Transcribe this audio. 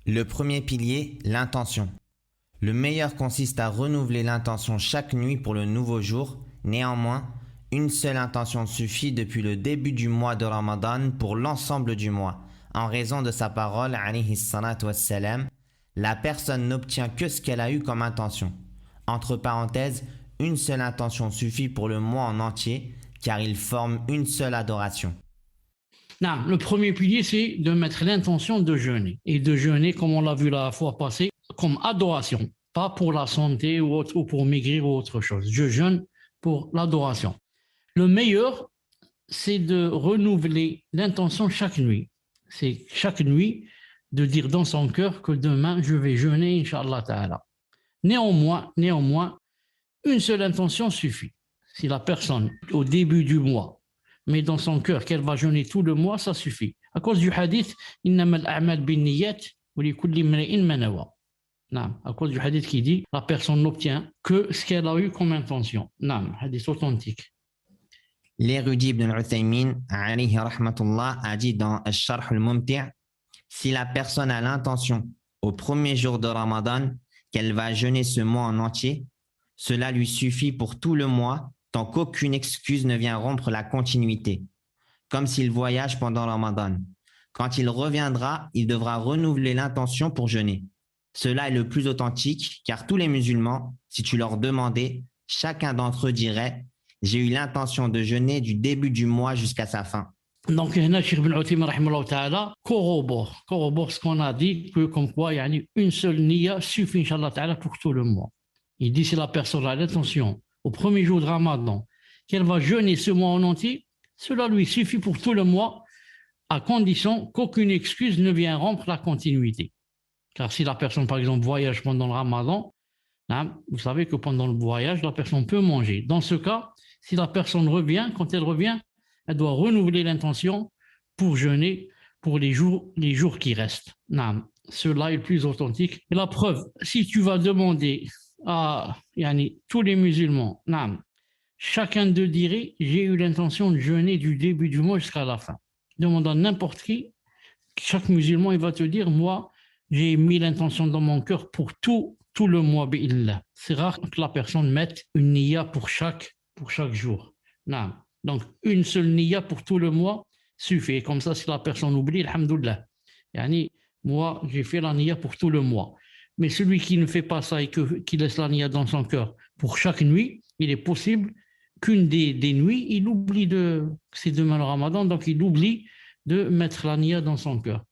Le premier pilier, l'intention. Le meilleur consiste à renouveler l'intention chaque nuit pour le nouveau jour. Néanmoins, une seule intention suffit depuis le début du mois de Ramadan pour l'ensemble du mois. En raison de sa parole, alayhi salatu wassalam, la personne n'obtient que ce qu'elle a eu comme intention. Entre parenthèses, une seule intention suffit pour le mois en entier, car il forme une seule adoration. Non, le premier pilier, c'est de mettre l'intention de jeûner. Et de jeûner, comme on l'a vu la fois passée, comme adoration. Pas pour la santé ou pour maigrir ou autre chose. Je jeûne pour l'adoration. Le meilleur, c'est de renouveler l'intention chaque nuit. C'est chaque nuit de dire dans son cœur que demain, je vais jeûner, Inch'Allah Ta'ala. Néanmoins, une seule intention suffit. Si la personne, au début du mois, met dans son cœur qu'elle va jeûner tout le mois, ça suffit. À cause du hadith, إنما الأعمال بالنيات ولكل امرئ ما نوى. À cause du hadith qui dit, la personne n'obtient que ce qu'elle a eu comme intention. Hadith authentique. L'érudit Ibn al-Uthaymin, alayhi rahmatullah, a dit dans Al-Sharh al-Mumti', si la personne a l'intention au premier jour de Ramadan qu'elle va jeûner ce mois en entier, cela lui suffit pour tout le mois tant qu'aucune excuse ne vient rompre la continuité, comme s'il voyage pendant Ramadan. Quand il reviendra, il devra renouveler l'intention pour jeûner. Cela est le plus authentique, car tous les musulmans, si tu leur demandais, chacun d'entre eux dirait « J'ai eu l'intention de jeûner du début du mois jusqu'à sa fin ». Donc, Cheikh Ibn Uthaymin corrobore ce qu'on a dit, que comme quoi, une seule niya suffit, Inch'Allah Ta'ala, pour tout le mois. Il dit si la personne a l'intention au premier jour de Ramadan qu'elle va jeûner ce mois en entier, cela lui suffit pour tout le mois, à condition qu'aucune excuse ne vienne rompre la continuité. Car si la personne, par exemple, voyage pendant le Ramadan, vous savez que pendant le voyage, la personne peut manger. Dans ce cas, si la personne revient, quand elle revient, elle doit renouveler l'intention pour jeûner pour les jours qui restent. Cela est le plus authentique. Et la preuve, si tu vas demander à tous les musulmans, chacun d'eux dirait « J'ai eu l'intention de jeûner du début du mois jusqu'à la fin ». Demande à n'importe qui, chaque musulman, il va te dire « Moi, j'ai mis l'intention dans mon cœur pour tout le mois, bi'illah ». C'est rare que la personne mette une niya pour chaque jour. Donc, une seule niya pour tout le mois suffit. Et comme ça, si la personne oublie, alhamdoulilah. Moi, j'ai fait la niya pour tout le mois. Mais celui qui ne fait pas ça et qui laisse la niya dans son cœur pour chaque nuit, il est possible qu'une des nuits, il oublie c'est demain le Ramadan, donc il oublie de mettre la niya dans son cœur.